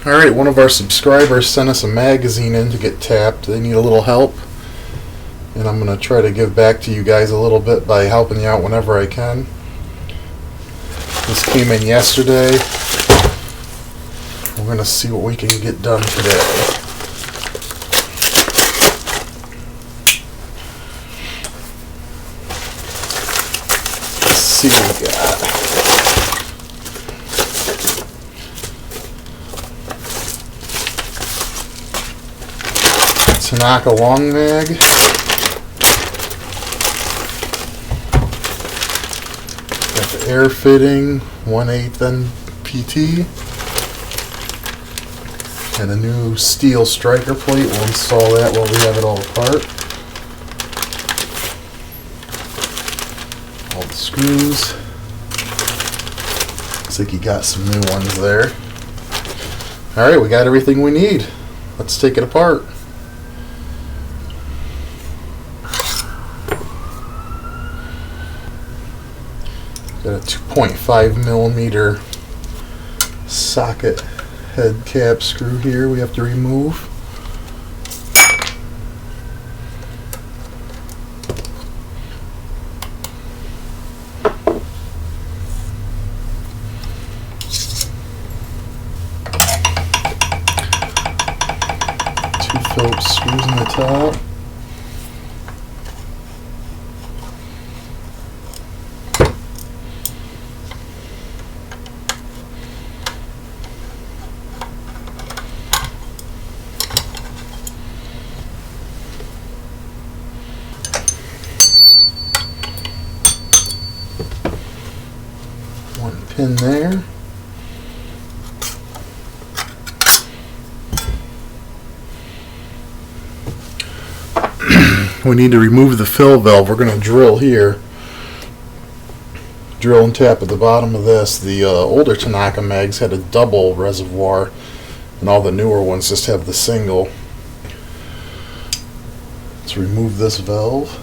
Alright, one of our subscribers sent us a magazine in to get tapped. They need a little help. And I'm going to try to give back to you guys a little bit by helping you out whenever I can. This came in yesterday. We're going to see what we can get done today. Let's see what we got. Tanaka long mag. Got the air fitting 1/8 NPT. And a new steel striker plate. We'll install that while we have it all apart. All the screws. Looks like you got some new ones there. Alright, we got everything we need. Let's take it apart. Got a 2.5 millimeter socket head cap screw here we have to remove. Two Phillips screws in the top. One pin there. We need to remove the fill valve. We're going to drill here. Drill and tap at the bottom of this. The older Tanaka mags had a double reservoir, and all the newer ones just have the single. Let's remove this valve.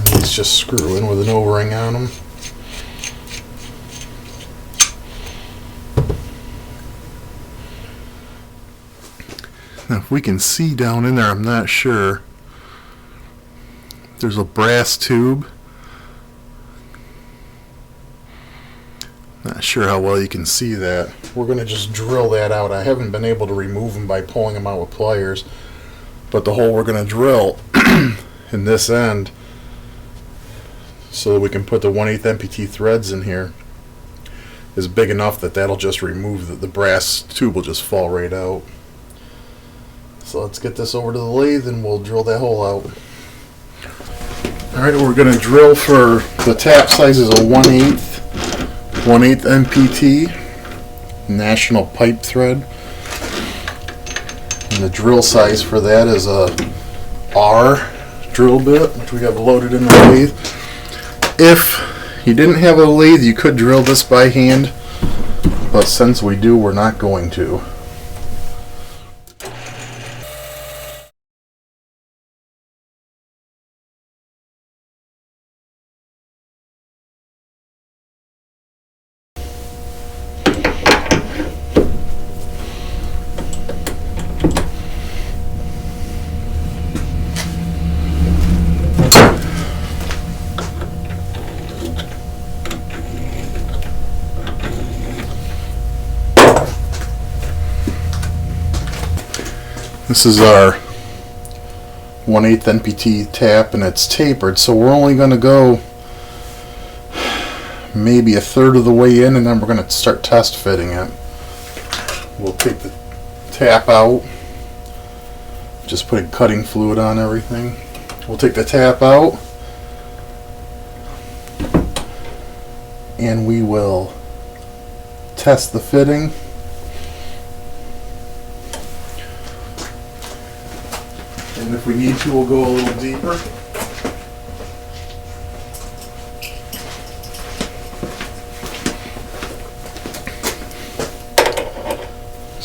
These just screw in with an O-ring on them. Now, if we can see down in there, I'm not sure. There's a brass tube. Not sure how well you can see that. We're going to just drill that out. I haven't been able to remove them by pulling them out with pliers, but the hole we're going to drill in this end, so that we can put the 1/8 NPT threads in here, is big enough that that'll just remove the brass tube will just fall right out. So let's get this over to the lathe and we'll drill that hole out. Alright, we're going to drill for the tap size is a 1/8 NPT national pipe thread. And the drill size for that is a R drill bit, which we have loaded in the lathe. If you didn't have a lathe, you could drill this by hand, but since we do, we're not going to. This is our 1/8 NPT tap, and it's tapered, so we're only going to go maybe a third of the way in, and then we're going to start test fitting it. We'll take the tap out, just putting cutting fluid on everything. We'll take the tap out, and we will test the fitting. And if we need to, we'll go a little deeper.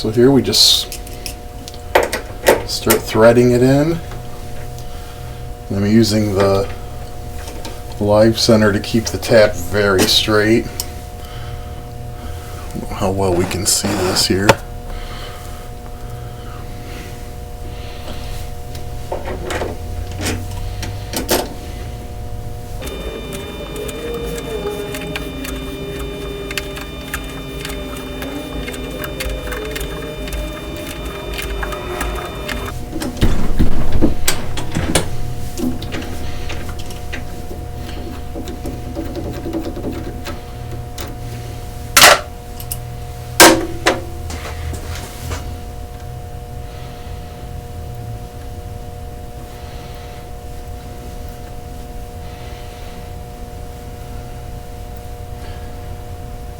So here we just start threading it in. I'm using the live center to keep the tap very straight. I don't know how well we can see this here.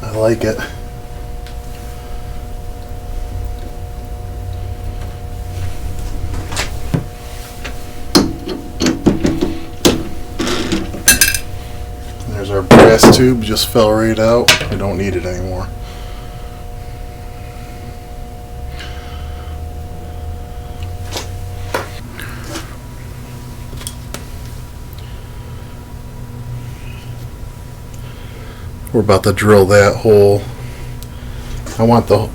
I like it. There's our brass tube, just fell right out. I don't need it anymore. We're about to drill that hole. I want the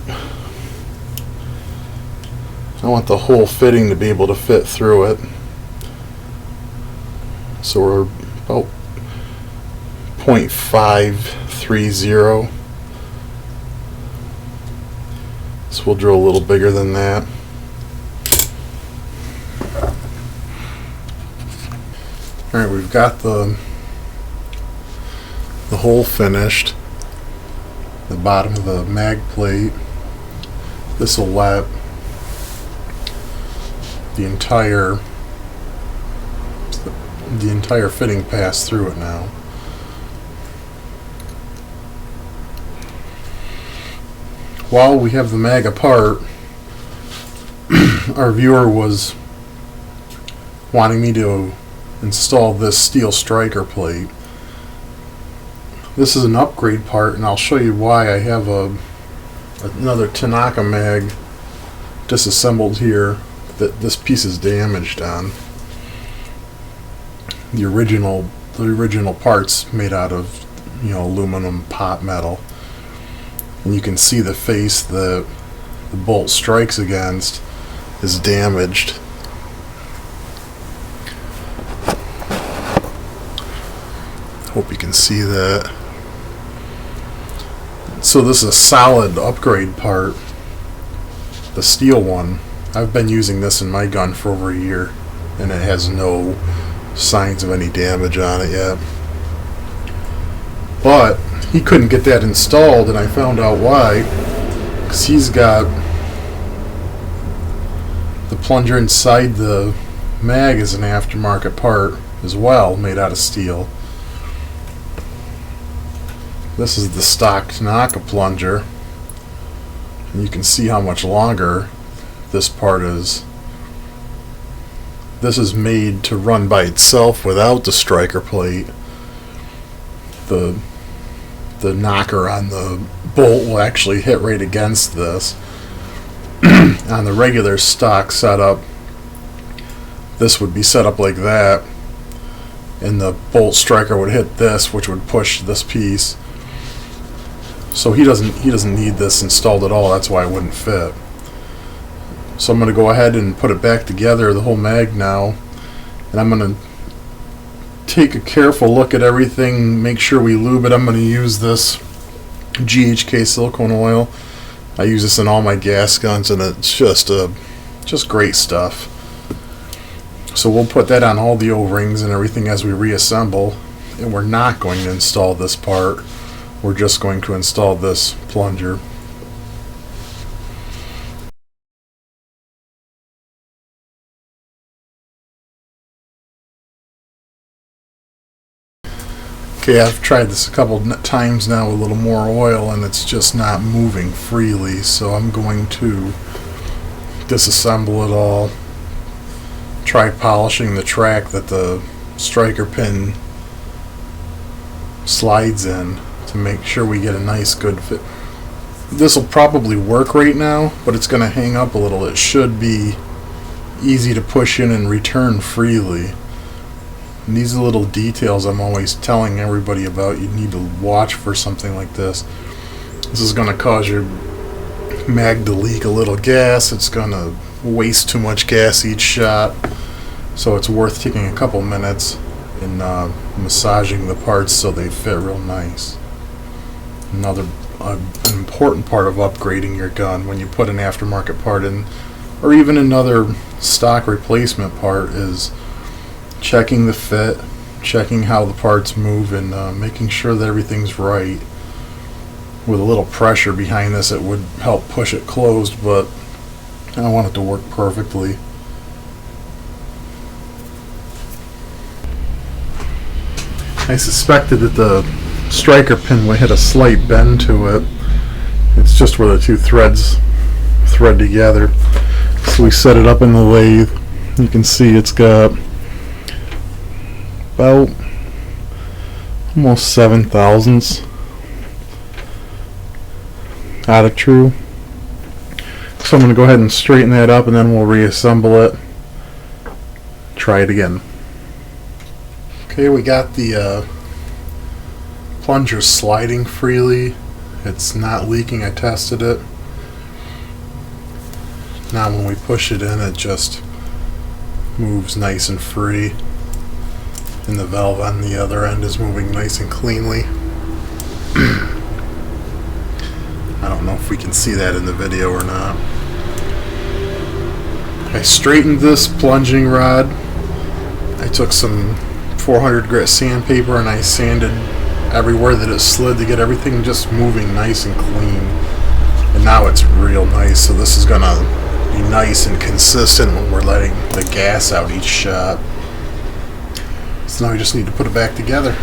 whole fitting to be able to fit through it. So we're about 0.530. So we'll drill a little bigger than that. Alright, we've got the hole finished, the bottom of the mag plate. This will let the entire fitting pass through it now. While we have the mag apart, our viewer was wanting me to install this steel striker plate. This is an upgrade part, and I'll show you why. I have another Tanaka mag disassembled here that this piece is damaged on. The original parts made out of, aluminum pot metal, and you can see the face the bolt strikes against is damaged. Hope you can see that. So this is a solid upgrade part, the steel one. I've been using this in my gun for over a year, and it has no signs of any damage on it yet. But he couldn't get that installed, and I found out why. Because he's got the plunger inside the mag is an aftermarket part as well, made out of steel. This is the stock Tanaka plunger, and you can see how much longer this part is. This is made to run by itself without the striker plate. The knocker on the bolt will actually hit right against this. On the regular stock setup, this would be set up like that, and the bolt striker would hit this, which would push this piece. So he doesn't need this installed at all. That's why it wouldn't fit. So I'm going to go ahead and put it back together, the whole mag now, and I'm going to take a careful look at everything, make sure we lube it. I'm going to use this GHK silicone oil. I use this in all my gas guns, and it's just great stuff. So we'll put that on all the O-rings and everything as we reassemble, and we're not going to install this part. We're just going to install this plunger. Okay, I've tried this a couple times now with a little more oil, and it's just not moving freely, so I'm going to disassemble it all, try polishing the track that the striker pin slides in to make sure we get a nice good fit, this will probably work right now, but it's going to hang up a little. It should be easy to push in and return freely. And these are little details I'm always telling everybody about. You need to watch for something like this. This is going to cause your mag to leak a little gas. It's going to waste too much gas each shot. So it's worth taking a couple minutes and massaging the parts so they fit real nice. Another an important part of upgrading your gun when you put an aftermarket part in, or even another stock replacement part, is checking the fit, checking how the parts move, and making sure that everything's right. With a little pressure behind this, it would help push it closed, but I don't want it to work perfectly. I suspected that the striker pin would hit a slight bend to it. It's just where the two threads thread together. So we set it up in the lathe. You can see it's got about almost 7 thousandths out of true. So I'm going to go ahead and straighten that up, and then we'll reassemble it. Try it again. Okay, we got the plunger sliding freely. It's not leaking. I tested it. Now when we push it in, it just moves nice and free, and the valve on the other end is moving nice and cleanly. I don't know if we can see that in the video or not. I straightened this plunging rod. I took some 400 grit sandpaper and I sanded everywhere that it slid to get everything just moving nice and clean. And now it's real nice, so this is gonna be nice and consistent when we're letting the gas out each shot. So now we just need to put it back together.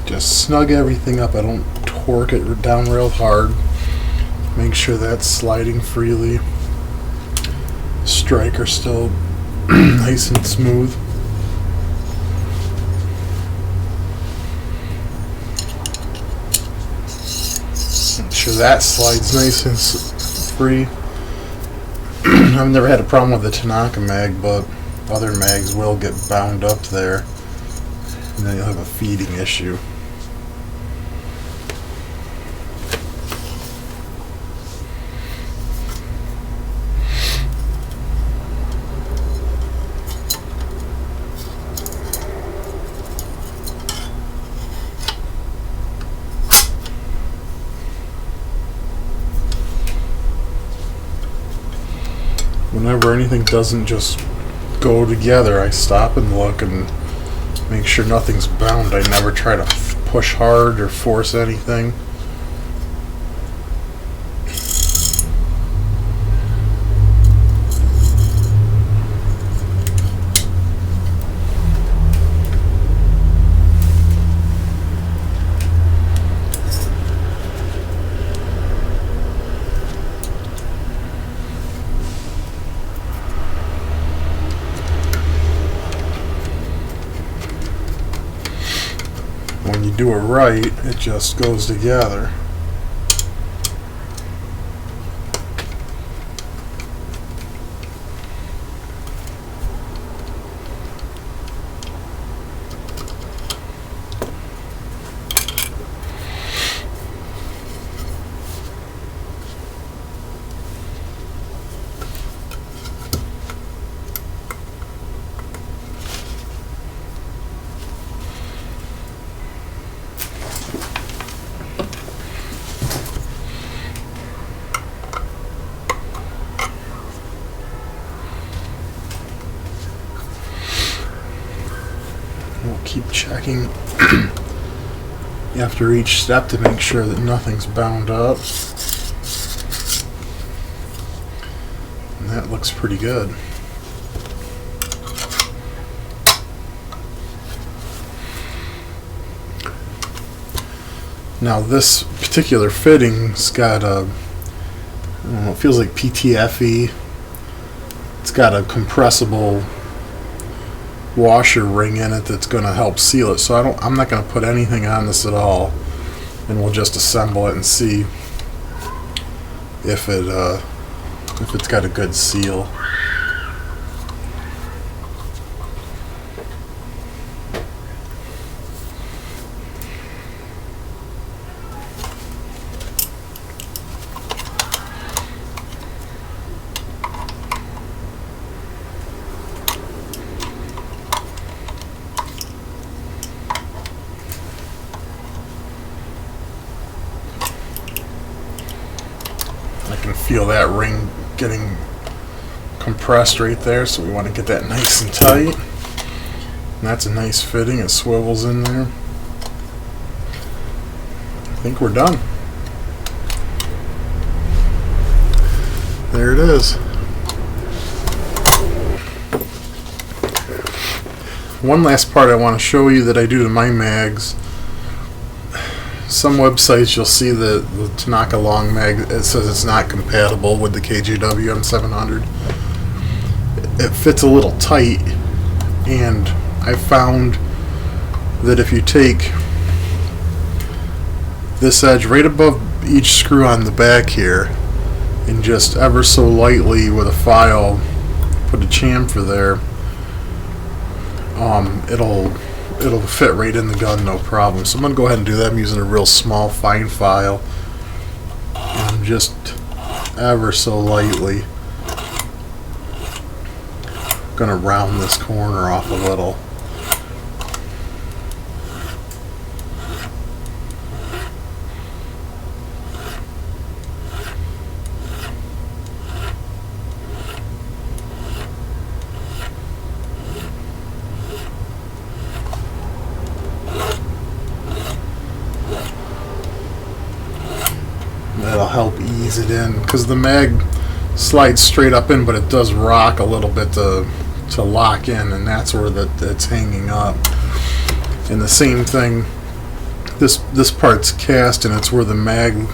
Just snug everything up. I don't torque it down real hard. Make sure that's sliding freely. Striker still nice and smooth. Make sure that slides nice and free. I've never had a problem with the Tanaka mag, but other mags will get bound up there, and then you'll have a feeding issue. Whenever anything doesn't just go together, I stop and look and make sure nothing's bound. I never try to push hard or force anything. When you do it right, it just goes together. keep checking after each step to make sure that nothing's bound up. And that looks pretty good. Now this particular fitting's got a, I don't know, it feels like PTFE. It's got a compressible washer ring in it that's going to help seal it. So I'm not going to put anything on this at all, and we'll just assemble it and see if it's got a good seal. I can feel that ring getting compressed right there, so we want to get that nice and tight. And that's a nice fitting. It swivels in there. I think we're done. There it is. One last part I want to show you that I do to my mags. Some websites you'll see the Tanaka long mag, it says it's not compatible with the KJW M700. It fits a little tight, and I found that if you take this edge right above each screw on the back here and just ever so lightly with a file put a chamfer there, it'll fit right in the gun, no problem. So I'm going to go ahead and do that. I'm using a real small, fine file. And I'm just ever so lightly going to round this corner off a little. That'll help ease it in, because the mag slides straight up in, but it does rock a little bit to lock in, and that's where that's hanging up. And the same thing, this part's cast, and it's where the mag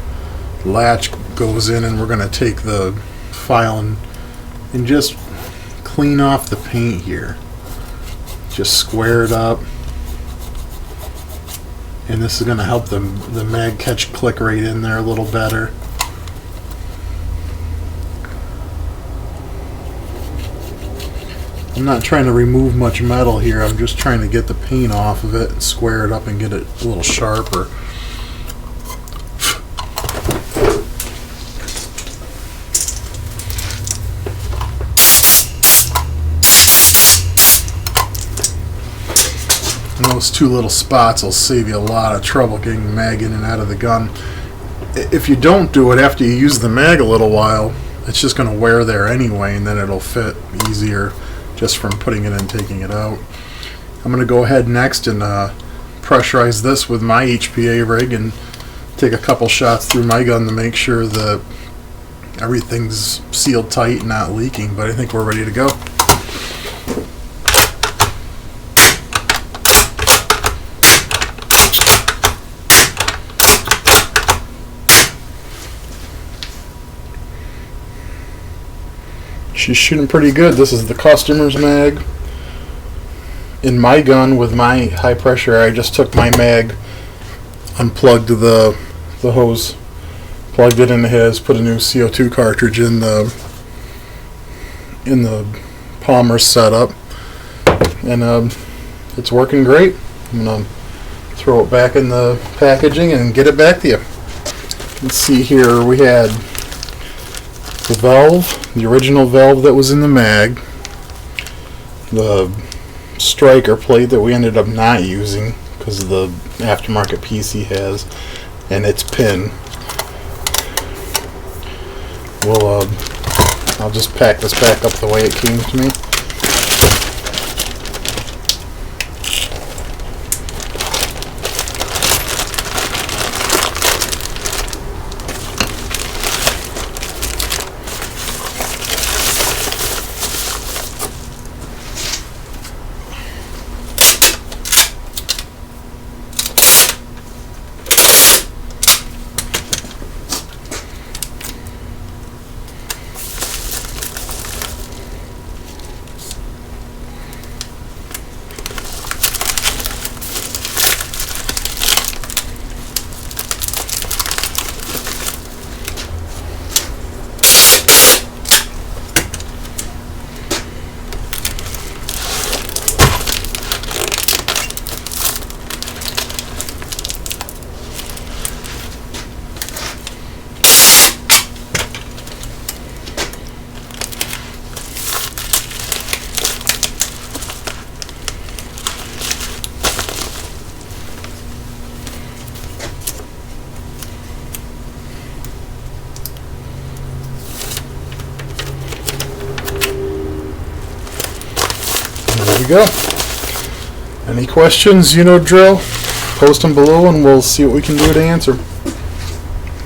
latch goes in, and we're going to take the file and just clean off the paint here. Just square it up. And this is going to help the mag catch click right in there a little better. I'm not trying to remove much metal here. I'm just trying to get the paint off of it and square it up and get it a little sharper. And those two little spots will save you a lot of trouble getting the mag in and out of the gun. If you don't do it after you use the mag a little while, it's just going to wear there anyway, and then it'll fit easier just from putting it in and taking it out. I'm going to go ahead next and pressurize this with my HPA rig and take a couple shots through my gun to make sure that everything's sealed tight and not leaking, but I think we're ready to go. She's shooting pretty good. This is the customer's mag. In my gun with my high pressure, I just took my mag, unplugged the hose, plugged it into his, put a new CO2 cartridge in the Palmer setup, and it's working great. I'm gonna throw it back in the packaging and get it back to you. Let's see here, we had the valve, the original valve that was in the mag, the striker plate that we ended up not using because of the aftermarket piece he has, and its pin. I'll just pack this back up the way it came to me. you go. Any questions, you know drill, post them below and we'll see what we can do to answer.